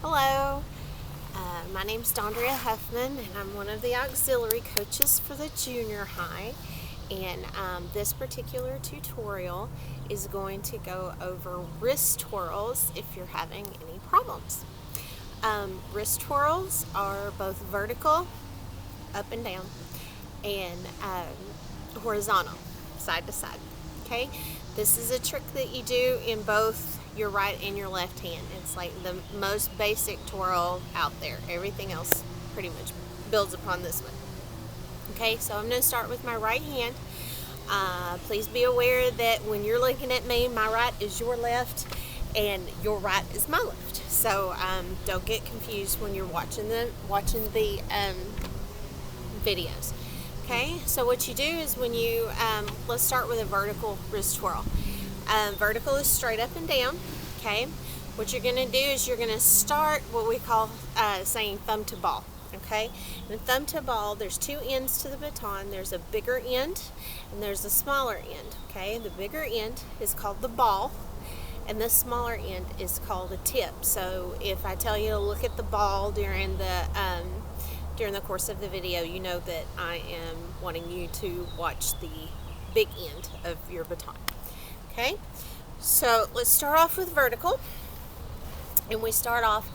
Hello, my name's Dondria Huffman, and I'm one of the auxiliary coaches for the junior high. And this particular tutorial is going to go over wrist twirls if you're having any problems. Wrist twirls are both vertical, up and down, and horizontal, side to side. Okay, this is a trick that you do in both your right and your left hand. It's like the most basic twirl out there. Everything else pretty much builds upon this one. Okay, so I'm going to start with my right hand. Please be aware that when you're looking at me, my right is your left and your right is my left. So don't get confused when you're watching the videos. Okay, so what you do is when you, let's start with a vertical wrist twirl. Vertical is straight up and down. Okay, what you're going to do is you're going to start what we call saying thumb to ball. Okay, and thumb to ball, there's two ends to the baton. There's a bigger end and there's a smaller end. Okay, the bigger end is called the ball and the smaller end is called a tip. So if I tell you to look at the ball during the course of the video, you know that I am wanting you to watch the big end of your baton. Okay, so let's start off with vertical, and we start off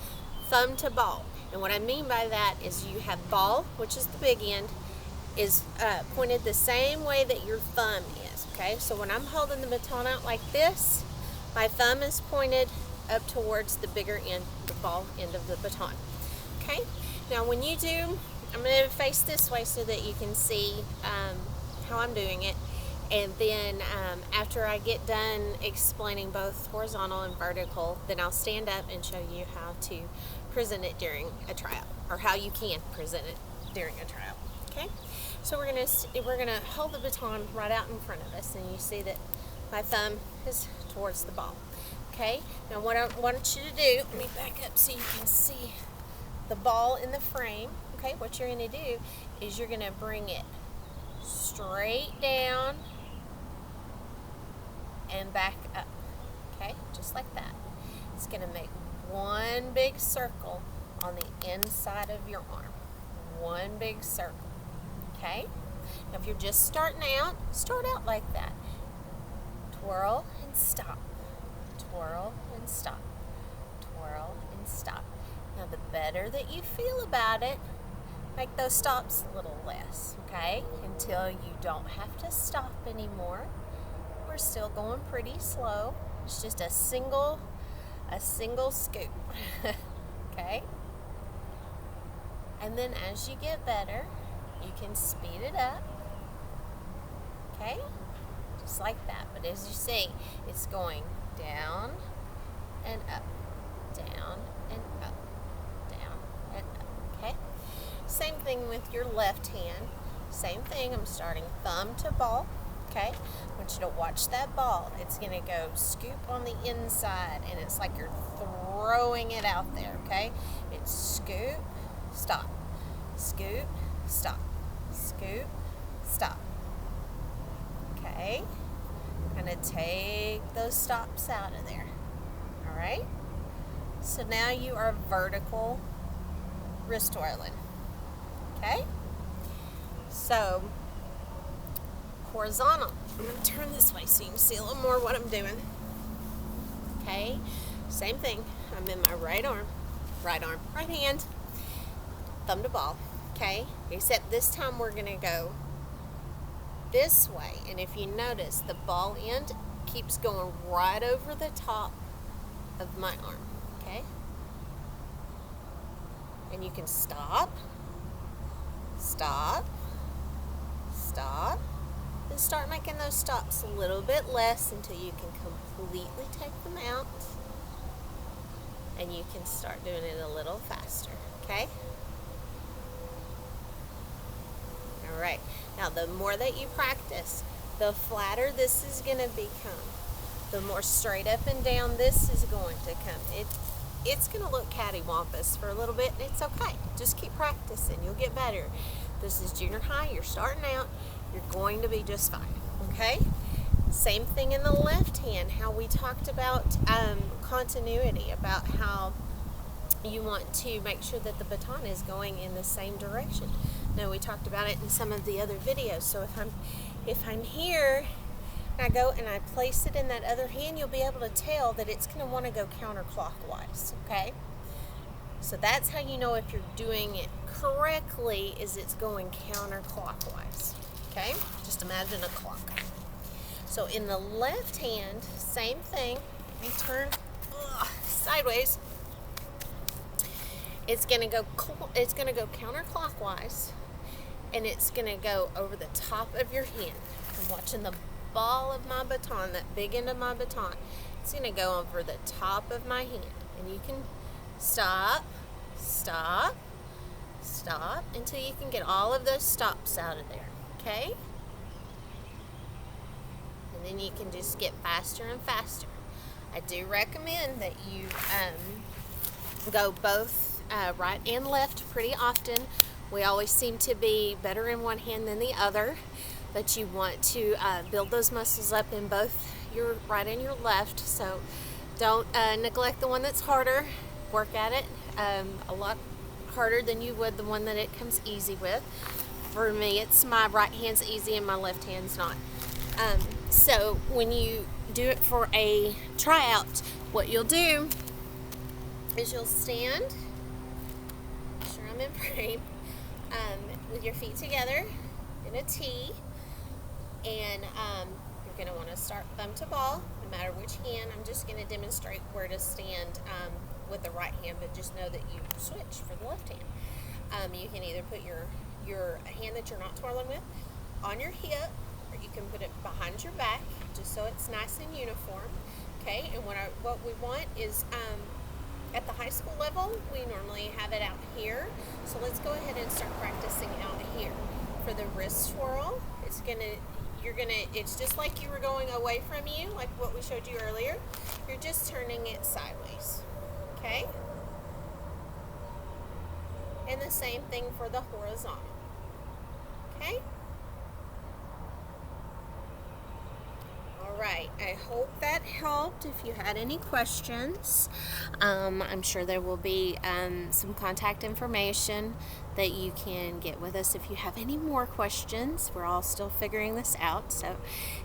thumb to ball. And what I mean by that is you have ball, which is the big end, is pointed the same way that your thumb is. Okay, so when I'm holding the baton out like this, my thumb is pointed up towards the bigger end, the ball end of the baton. Okay, now when you do, I'm going to face this way so that you can see how I'm doing it. And then after I get done explaining both horizontal and vertical, then I'll stand up and show you how to present it during a tryout, or how you can present it during a tryout. Okay, so we're gonna hold the baton right out in front of us, and you see that my thumb is towards the ball. Okay, now what I want you to do, let me back up so you can see the ball in the frame. Okay, what you're gonna do is you're gonna bring it straight down and back up. Okay, just like that. It's going to make one big circle on the inside of your arm. One big circle. Okay, now if you're just starting out, start out like that. Twirl and stop. Twirl and stop. Twirl and stop. Now the better that you feel about it, make those stops a little less, okay? Until you don't have to stop anymore. We're still going pretty slow. It's just a single scoop, okay? And then as you get better, you can speed it up, okay? Just like that. But as you see, it's going down and up, down and up, down and up, okay? Same thing with your left hand. Same thing. I'm starting thumb to ball. Okay, I want you to watch that ball. It's going to go scoop on the inside, and it's like you're throwing it out there. Okay, it's scoop, stop, scoop, stop, scoop, stop. Okay, kind of take those stops out of there. All right, so now you are vertical wrist twirling. Okay, so horizontal. I'm going to turn this way so you can see a little more what I'm doing. Okay, same thing. I'm in my right hand, thumb to ball. Okay, except this time we're going to go this way. And if you notice, the ball end keeps going right over the top of my arm. Okay, and you can stop, stop, stop, and start making those stops a little bit less until you can completely take them out, and you can start doing it a little faster. Okay, all right, now the more that you practice, the flatter this is going to become, the more straight up and down this is going to come. It's going to look cattywampus for a little bit, and it's okay. Just keep practicing. You'll get better. This is junior high. You're starting out. You're going to be just fine, okay? Same thing in the left hand, how we talked about continuity, about how you want to make sure that the baton is going in the same direction. Now, we talked about it in some of the other videos. So if I'm here and I go and I place it in that other hand, you'll be able to tell that it's going to want to go counterclockwise, okay? So that's how you know if you're doing it correctly, is it's going counterclockwise, okay? Just imagine a clock. So in the left hand, same thing. You turn sideways. It's gonna go counterclockwise, and it's gonna go over the top of your hand. I'm watching the ball of my baton, that big end of my baton. It's gonna go over the top of my hand, and you can stop, stop, stop until you can get all of those stops out of there. Okay? And then you can just get faster and faster. I do recommend that you go both right and left pretty often. We always seem to be better in one hand than the other, but you want to build those muscles up in both your right and your left. So don't neglect the one that's harder. Work at it a lot harder than you would the one that it comes easy with. For me, it's my right hand's easy and my left hand's not. So when you do it for a tryout, what you'll do is you'll stand, make sure I'm in frame, with your feet together in a T, and you're going to want to start thumb to ball, no matter which hand. I'm just going to demonstrate where to stand with the right hand, but just know that you switch for the left hand. You can either put your hand that you're not twirling with on your hip, or you can put it behind your back, just so it's nice and uniform. Okay, and what we want is at the high school level, we normally have it out here. So let's go ahead and start practicing out here. For the wrist twirl, it's just like you were going away from you, like what we showed you earlier. You're just turning it sideways. Okay? And the same thing for the horizontal. Okay? Alright, I hope that helped. If you had any questions, I'm sure there will be some contact information that you can get with us if you have any more questions. We're all still figuring this out, so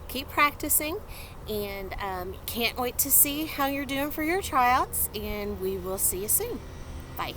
keep practicing, and can't wait to see how you're doing for your tryouts, and we will see you soon. Bye.